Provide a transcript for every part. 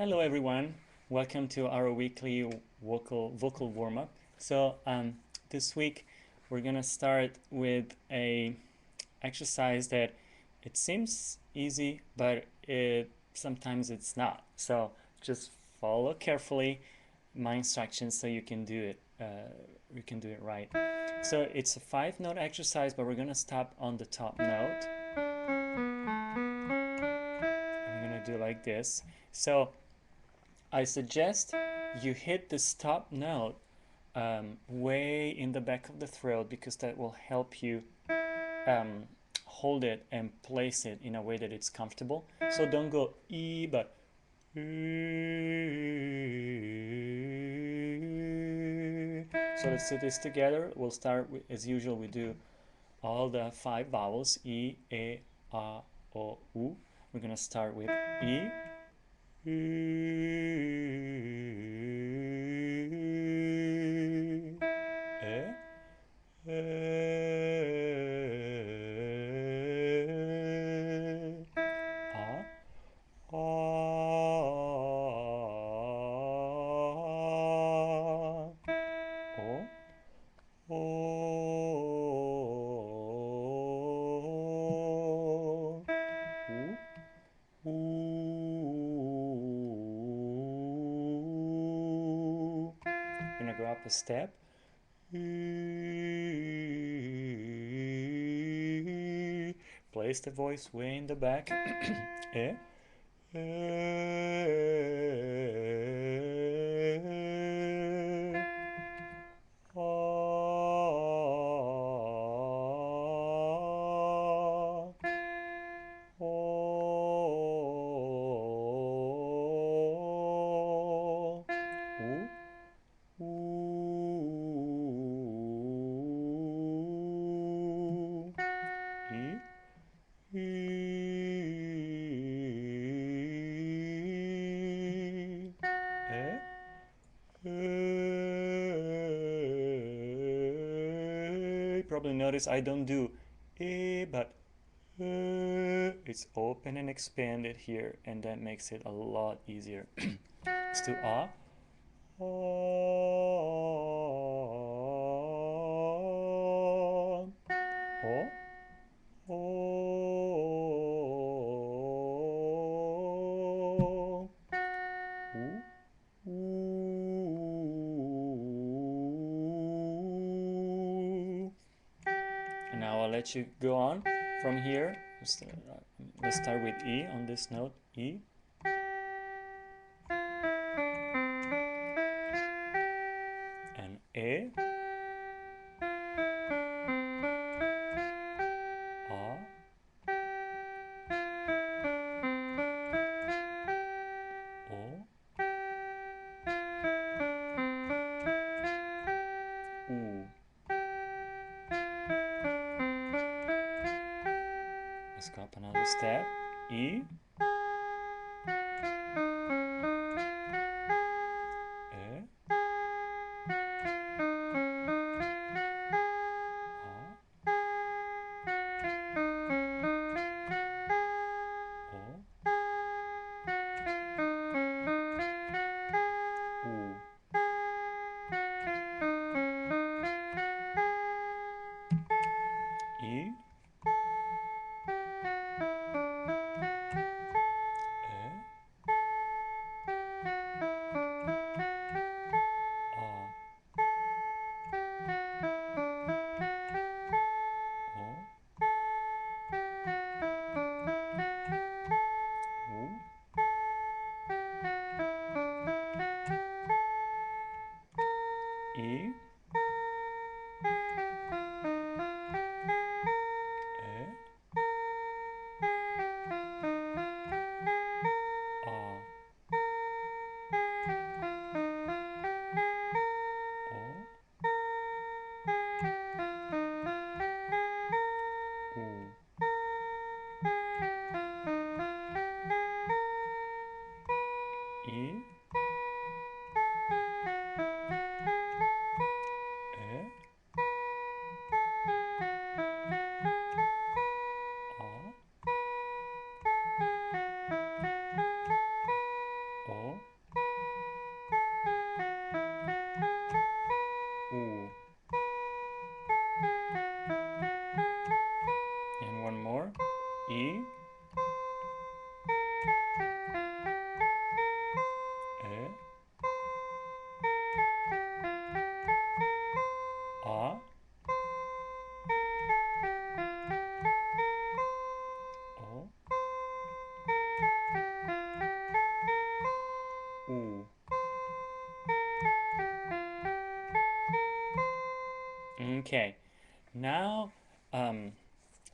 Hello everyone, welcome to our weekly vocal warm-up. This week we're gonna start with a exercise that it seems easy, but sometimes it's not. So just follow carefully my instructions so you can do it. You can do it right. So it's a 5-note exercise, but we're gonna stop on the top note. I'm gonna do like this. So I suggest you hit the stop note way in the back of the throat because that will help you um, hold it and place it in a way that it's comfortable. So don't go E, but so let's do this together. We'll start with, as usual, we do all the 5 vowels E, E, A, O, U. We're gonna start with E. Gonna go up a step. Place the voice way in the back. Eh? Probably notice I don't do but it's open and expanded here, and that makes it a lot easier. Let's do and now I'll let you go on from here. Let's start with E on this note, E. And E. A. O. U. Let's go up another step. E. E. E. E. E. O. Okay. Now,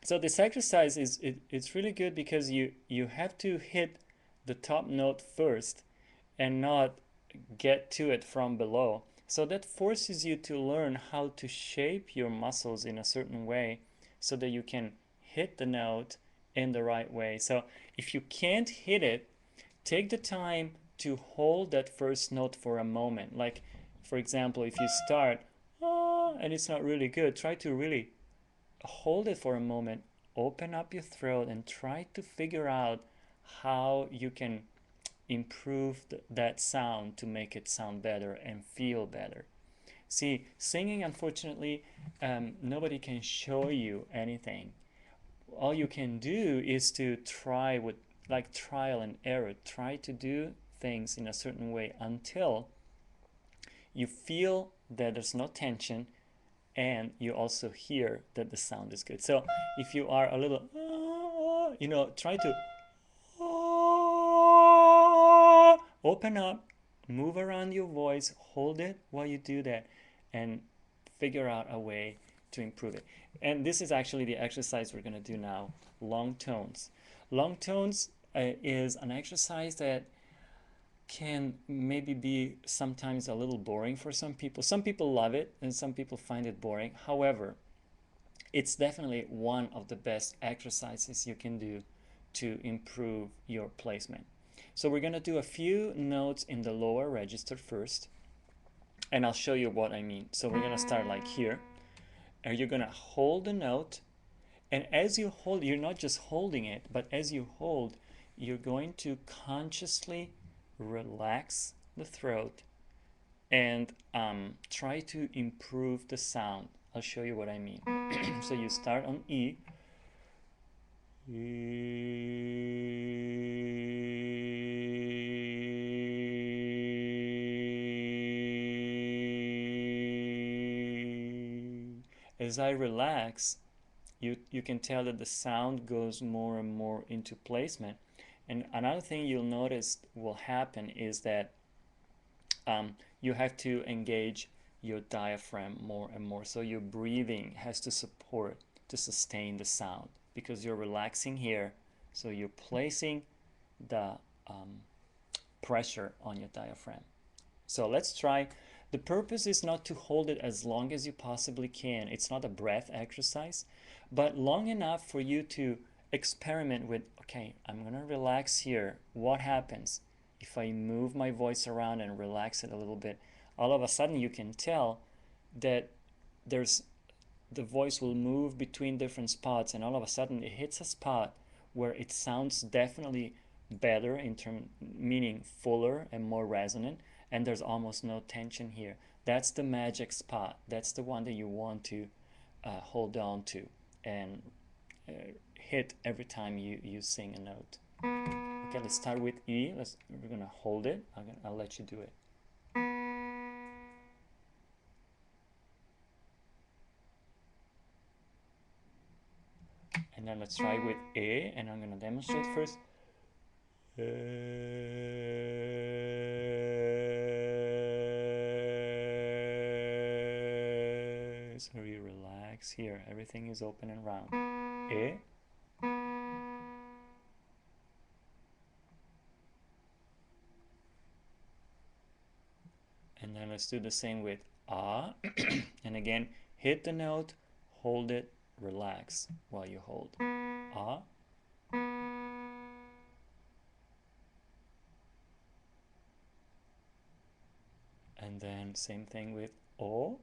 so this exercise it's really good because you have to hit the top note first and not get to it from below. So that forces you to learn how to shape your muscles in a certain way so that you can hit the note in the right way. So if you can't hit it, take the time to hold that first note for a moment. Like, for example, if you start and it's not really good, try to really hold it for a moment, open up your throat, and try to figure out how you can improve that sound to make it sound better and feel better. See, singing, unfortunately, nobody can show you anything. All you can do is to try with like trial and error. Try to do things in a certain way until you feel that there's no tension and you also hear that the sound is good. So if you are a little, try to open up, move around your voice, hold it while you do that, and figure out a way to improve it. And this is actually the exercise we're going to do now, long tones. Long tones is an exercise that can maybe be sometimes a little boring for some people. Some people love it and some people find it boring. However, it's definitely one of the best exercises you can do to improve your placement. So we're going to do a few notes in the lower register first, and I'll show you what I mean. So we're going to start like here, and you're going to hold the note, and as you hold, you're not just holding it, but as you hold, you're going to consciously relax the throat and try to improve the sound. I'll show you what I mean. So you start on E. As I relax, you can tell that the sound goes more and more into placement. And another thing you'll notice will happen is that you have to engage your diaphragm more and more. So your breathing has to support, to sustain the sound because you're relaxing here. So you're placing the pressure on your diaphragm. So let's try. The purpose is not to hold it as long as you possibly can. It's not a breath exercise, but long enough for you to experiment with, okay, I'm going to relax here. What happens if I move my voice around and relax it a little bit? All of a sudden you can tell that the voice will move between different spots, and all of a sudden it hits a spot where it sounds definitely better meaning fuller and more resonant, and there's almost no tension here. That's the magic spot. That's the one that you want to hold on to and hit every time you sing a note. Okay, let's start with E. We're gonna hold it. I'll let you do it. And then let's try with A, and I'm gonna demonstrate first. So you relax here. Everything is open and round. E. And then let's do the same with A. And again, hit the note, hold it, relax while you hold. A. And then same thing with O.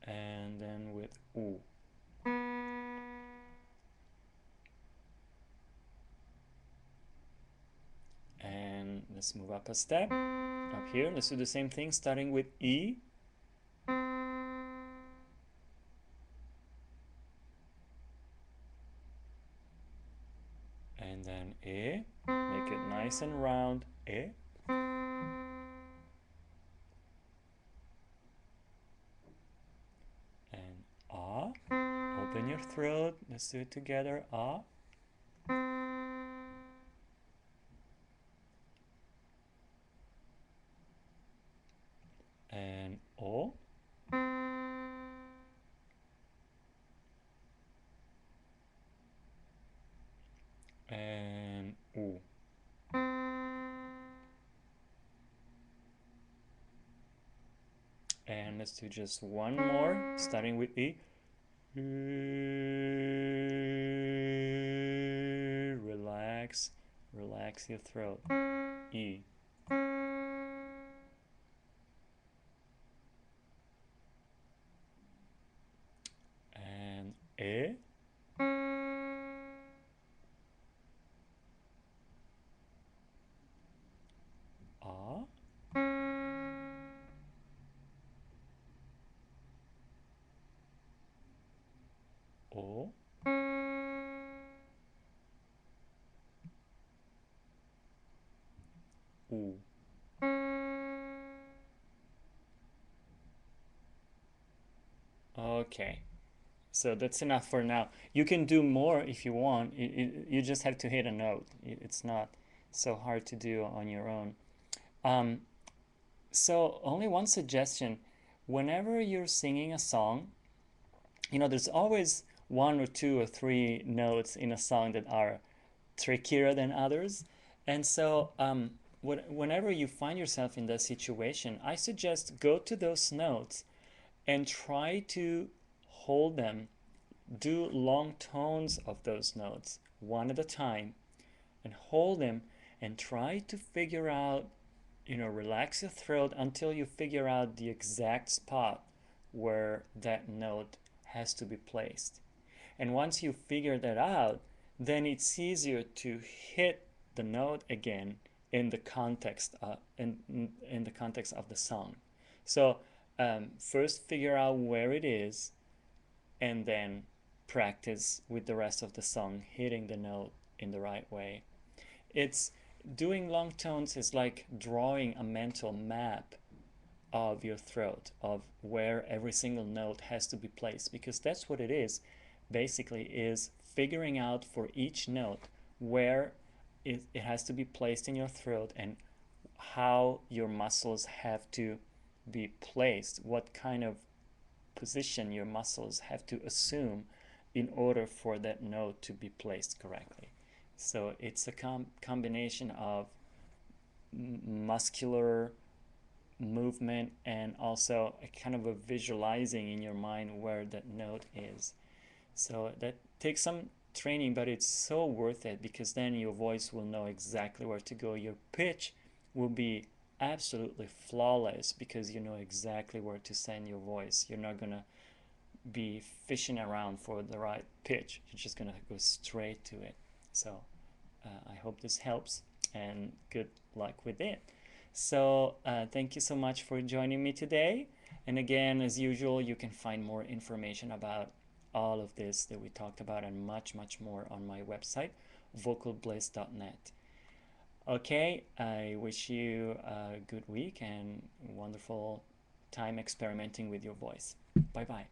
And then with U. And let's move up a step. Up here, let's do the same thing, starting with E. And then E. Make it nice and round. E. And A. Open your throat. Let's do it together. A. let's do just one more, starting with E. Relax, relax your throat. E. And E. A. O. U. Okay, so that's enough for now. You can do more if you want. You just have to hit a note. It's not so hard to do on your own. Um, so only one suggestion. Whenever you're singing a song, there's always one or two or three notes in a song that are trickier than others. And so whenever you find yourself in that situation, I suggest go to those notes and try to hold them, do long tones of those notes one at a time, and hold them and try to figure out, relax your throat until you figure out the exact spot where that note has to be placed. And once you figure that out, then it's easier to hit the note again in the context in the context of the song. So first figure out where it is, and then practice with the rest of the song hitting the note in the right way. It's doing long tones is like drawing a mental map of your throat, of where every single note has to be placed, because that's what it is basically, is figuring out for each note where it has to be placed in your throat and how your muscles have to be placed, what kind of position your muscles have to assume in order for that note to be placed correctly. So it's a combination of muscular movement and also a kind of a visualizing in your mind where that note is. So that takes some training, but it's so worth it, because then your voice will know exactly where to go. Your pitch will be absolutely flawless because you know exactly where to send your voice. You're not gonna be fishing around for the right pitch. You're just gonna go straight to it. So I hope this helps, and good luck with it. So thank you so much for joining me today. And again, as usual, you can find more information about all of this that we talked about and much, much more on my website, vocalbliss.net. Okay, I wish you a good week and wonderful time experimenting with your voice. Bye bye.